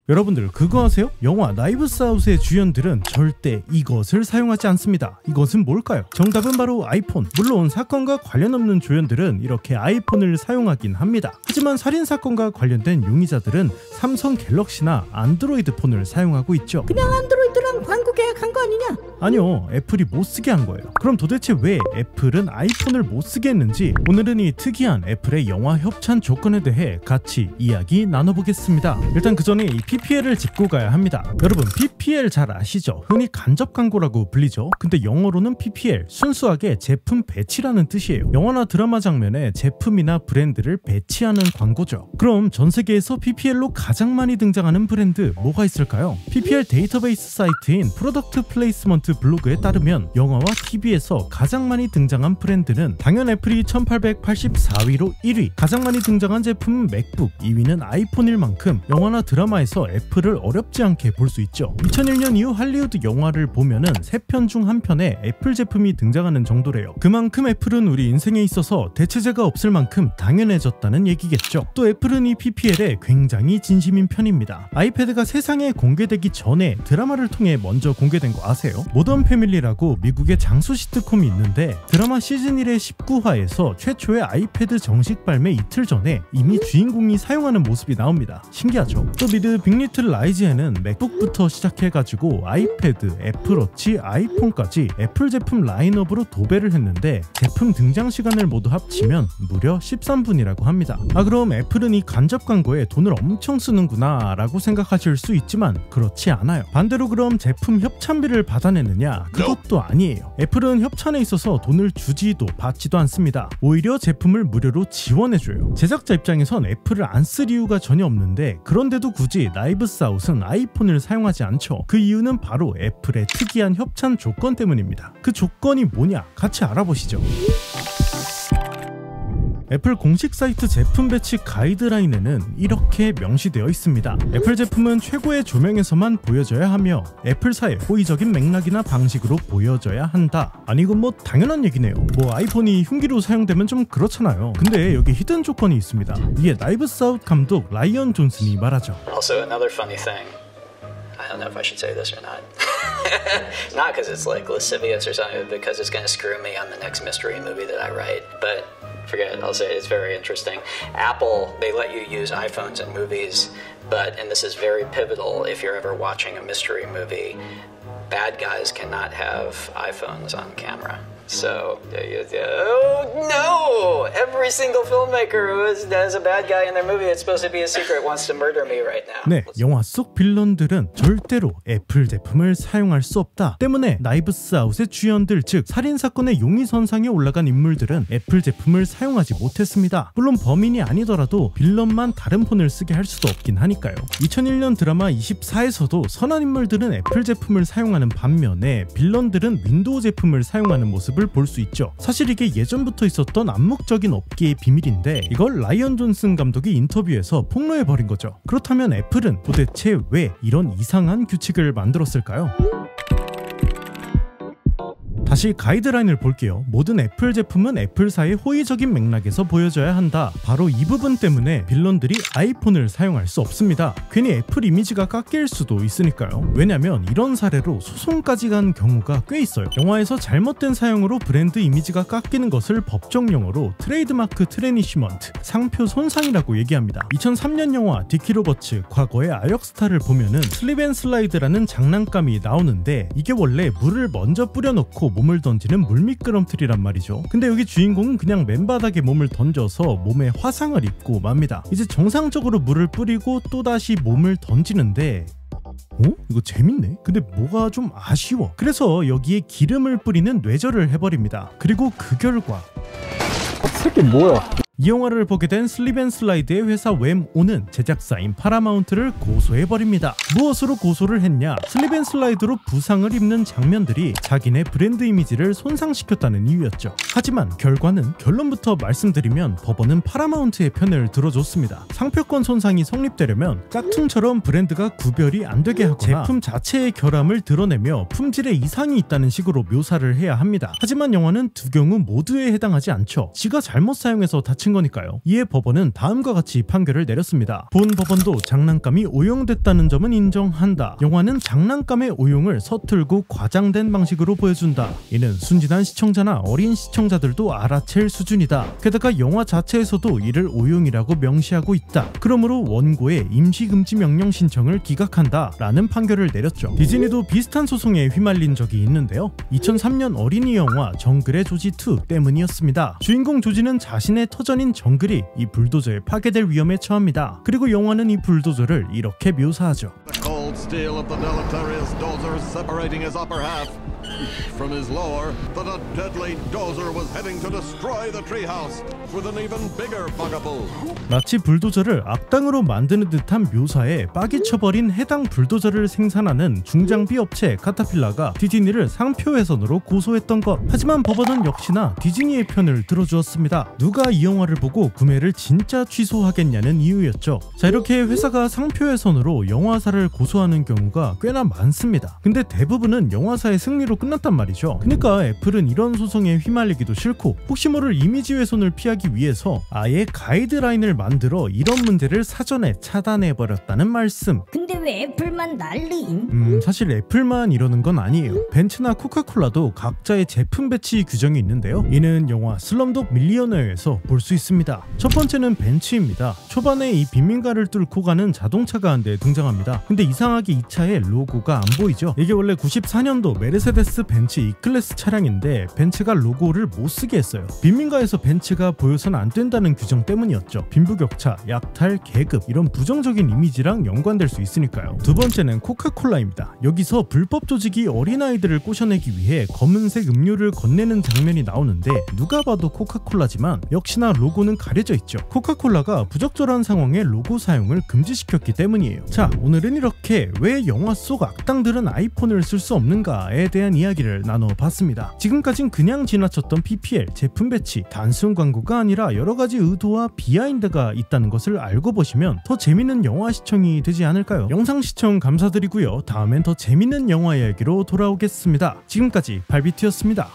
여러분들 그거 아세요? 영화 나이브스 아웃의 주연들은 절대 이것을 사용하지 않습니다. 이것은 뭘까요? 정답은 바로 아이폰. 물론 사건과 관련 없는 조연들은 이렇게 아이폰을 사용하긴 합니다. 하지만 살인사건과 관련된 용의자들은 삼성 갤럭시나 안드로이드 폰을 사용하고 있죠. 그냥 안드로이드랑 광고 계약한 거 아니냐? 아니요, 애플이 못쓰게 한 거예요. 그럼 도대체 왜 애플은 아이폰을 못쓰게 했는지 오늘은 이 특이한 애플의 영화 협찬 조건에 대해 같이 이야기 나눠보겠습니다. 일단 그 전에 이 PPL을 짚고 가야 합니다. 여러분 PPL 잘 아시죠? 흔히 간접 광고라고 불리죠. 근데 영어로는 PPL, 순수하게 제품 배치라는 뜻이에요. 영화나 드라마 장면에 제품이나 브랜드를 배치하는 광고죠. 그럼 전 세계에서 PPL로 가장 많이 등장하는 브랜드 뭐가 있을까요? PPL 데이터베이스 사이트인 프로덕트 플레이스먼트 블로그에 따르면 영화와 TV에서 가장 많이 등장한 브랜드는 당연 애플이 1884위로 1위, 가장 많이 등장한 제품은 맥북, 2위는 아이폰일 만큼 영화나 드라마에서 애플을 어렵지 않게 볼 수 있죠. 2001년 이후 할리우드 영화를 보면은 3편 중 1편에 애플 제품이 등장하는 정도래요. 그만큼 애플은 우리 인생에 있어서 대체제가 없을 만큼 당연해졌다는 얘기겠죠. 또 애플은 이 PPL에 굉장히 진심인 편입니다. 아이패드가 세상에 공개되기 전에 드라마를 통해 먼저 공개된 거 아세요? 모던 패밀리라고 미국의 장수 시트콤이 있는데 드라마 시즌 1의 19화에서 최초의 아이패드 정식 발매 이틀 전에 이미 주인공이 사용하는 모습이 나옵니다. 신기하죠? 또 미드 빅리틀 라이즈에는 맥북부터 시작해가지고 아이패드, 애플워치, 아이폰까지 애플 제품 라인업으로 도배를 했는데 제품 등장 시간을 모두 합치면 무려 13분이라고 합니다. 그럼 애플은 이 간접 광고에 돈을 엄청 쓰는구나 라고 생각하실 수 있지만 그렇지 않아요. 반대로 그럼 제품 협찬비를 받아내느냐? 그것도 아니에요. 애플은 협찬에 있어서 돈을 주지도 받지도 않습니다. 오히려 제품을 무료로 지원해줘요. 제작자 입장에선 애플을 안 쓸 이유가 전혀 없는데 그런데도 굳이 나이브스 아웃은 아이폰을 사용하지 않죠. 그 이유는 바로 애플의 특이한 협찬 조건 때문입니다. 그 조건이 뭐냐? 같이 알아보시죠. 애플 공식 사이트 제품 배치 가이드라인에는 이렇게 명시되어 있습니다. 애플 제품은 최고의 조명에서만 보여져야 하며 애플사의 호의적인 맥락이나 방식으로 보여져야 한다. 아니 이건 뭐 당연한 얘기네요. 뭐 아이폰이 흉기로 사용되면 좀 그렇잖아요. 근데 여기 히든 조건이 있습니다. 이게 나이브스 아웃 감독 라이언 존슨이 말하죠. Also another funny thing. I don't know if I should say this or not. Not because it's like lascivious or something, because it's going to screw me on the next mystery movie that I write. But forget it, I'll say it's very interesting. Apple, they let you use iPhones in movies, and this is very pivotal if you're ever watching a mystery movie, bad guys cannot have iPhones on camera. So, oh no! Every single filmmaker who has a bad guy in their movie that's supposed to be a secret wants to murder me right now. 네, 영화 속 빌런들은 절대로 애플 제품을 사용할 수 없다. 때문에 나이브스 아웃의 주연들, 즉 살인사건의 용의선상에 올라간 인물들은 애플 제품을 사용하지 못했습니다. 물론 범인이 아니더라도 빌런만 다른 폰을 쓰게 할 수도 없긴 하니까요. 2001년 드라마 24에서도 선한 인물들은 애플 제품을 사용하는 반면에 빌런들은 윈도우 제품을 사용하는 모습을 볼 수 있죠. 사실 이게 예전부터 있었던 암묵적인 업계의 비밀인데 이걸 라이언 존슨 감독이 인터뷰에서 폭로해버린 거죠. 그렇다면 애플은 도대체 왜 이런 이상한 규칙을 만들었을까요? 다시 가이드라인을 볼게요. 모든 애플 제품은 애플사의 호의적인 맥락에서 보여져야 한다. 바로 이 부분 때문에 빌런들이 아이폰을 사용할 수 없습니다. 괜히 애플 이미지가 깎일 수도 있으니까요. 왜냐면 이런 사례로 소송까지 간 경우가 꽤 있어요. 영화에서 잘못된 사용으로 브랜드 이미지가 깎이는 것을 법정 용어로 트레이드마크 트레니시먼트, 상표 손상이라고 얘기합니다. 2003년 영화 디키 로버츠, 과거의 아역스타를 보면은 슬립 앤 슬라이드라는 장난감이 나오는데 이게 원래 물을 먼저 뿌려놓고 몸을 던지는 물미끄럼틀이란 말이죠. 근데 여기 주인공은 그냥 맨바닥에 몸을 던져서 몸에 화상을 입고 맙니다. 이제 정상적으로 물을 뿌리고 또다시 몸을 던지는데 이거 재밌네? 근데 뭐가 좀 아쉬워. 그래서 여기에 기름을 뿌리는 뇌절을 해버립니다. 그리고 그 결과 새끼 뭐야? 이 영화를 보게 된 슬립 앤 슬라이드의 회사 웸오는 제작사인 파라마운트를 고소해버립니다. 무엇으로 고소를 했냐? 슬립 앤 슬라이드로 부상을 입는 장면들이 자기네 브랜드 이미지를 손상시켰다는 이유였죠. 하지만 결론부터 말씀드리면 법원은 파라마운트의 편을 들어줬습니다. 상표권 손상이 성립되려면 짝퉁처럼 브랜드가 구별이 안 되게 하거나 제품 자체의 결함을 드러내며 품질에 이상이 있다는 식으로 묘사를 해야 합니다. 하지만 영화는 두 경우 모두에 해당하지 않죠. 지가 잘못 사용해서 다친 친 거니까요. 이에 법원은 다음과 같이 판결을 내렸습니다. 본 법원도 장난감이 오용됐다는 점은 인정한다. 영화는 장난감의 오용을 서툴고 과장된 방식으로 보여준다. 이는 순진한 시청자나 어린 시청자들도 알아챌 수준이다. 게다가 영화 자체에서도 이를 오용이라고 명시하고 있다. 그러므로 원고의 임시금지 명령 신청을 기각한다 라는 판결을 내렸죠. 디즈니도 비슷한 소송에 휘말린 적이 있는데요. 2003년 어린이 영화 정글의 조지 2 때문이었습니다. 주인공 조지는 자신의 터전인 정글이 이 불도저에 파괴될 위험에 처합니다. 그리고 영화는 이 불도저를 이렇게 묘사하죠. The cold steel of the deleterious dozer separating his upper half from his lower, that a deadly dozer was heading to destroy the treehouse with an even bigger bugaboo. 마치 불도저를 악당으로 만드는 듯한 묘사에 빠기쳐버린 해당 불도저를 생산하는 중장비 업체 카타필라가 디즈니를 상표훼손으로 고소했던 것. 하지만 법원은 역시나 디즈니의 편을 들어주었습니다. 누가 이 영화를 보고 구매를 진짜 취소하겠냐는 이유였죠. 자, 이렇게 회사가 상표훼손으로 영화사를 고소하는 경우가 꽤나 많습니다. 근데 대부분은 영화사의 승리로 끝났단 말이죠. 그러니까 애플은 이런 소송에 휘말리기도 싫고 혹시 모를 이미지 훼손을 피하기 위해서 아예 가이드라인을 만들어 이런 문제를 사전에 차단해버렸다는 말씀. 근데 왜 애플만 난리? 사실 애플만 이러는 건 아니에요. 벤츠나 코카콜라도 각자의 제품 배치 규정이 있는데요. 이는 영화 슬럼독 밀리어너에서 볼 수 있습니다. 첫 번째는 벤츠입니다. 초반에 이 빈민가를 뚫고 가는 자동차가 한 대 등장합니다. 근데 이상하게 이 차에 로고가 안 보이죠. 이게 원래 94년도 메르세데스 벤츠 E클래스 차량인데 벤츠가 로고를 못 쓰게 했어요. 빈민가에서 벤츠가 보여서는 안 된다는 규정 때문이었죠. 빈부격차, 약탈, 계급 이런 부정적인 이미지랑 연관될 수 있으니까요. 두 번째는 코카콜라입니다. 여기서 불법 조직이 어린아이들을 꼬셔내기 위해 검은색 음료를 건네는 장면이 나오는데 누가 봐도 코카콜라지만 역시나 로고는 가려져 있죠. 코카콜라가 부적절한 상황에 로고 사용을 금지시켰기 때문이에요. 자, 오늘은 이렇게 왜 영화 속 악당들은 아이폰을 쓸 수 없는가에 대한 이야기를 나눠봤습니다. 지금까진 그냥 지나쳤던 PPL, 제품 배치, 단순 광고가 아니라 여러가지 의도와 비하인드가 있다는 것을 알고 보시면 더 재밌는 영화 시청이 되지 않을까요? 영상 시청 감사드리고요. 다음엔 더 재밌는 영화 이야기로 돌아오겠습니다. 지금까지 발비트였습니다.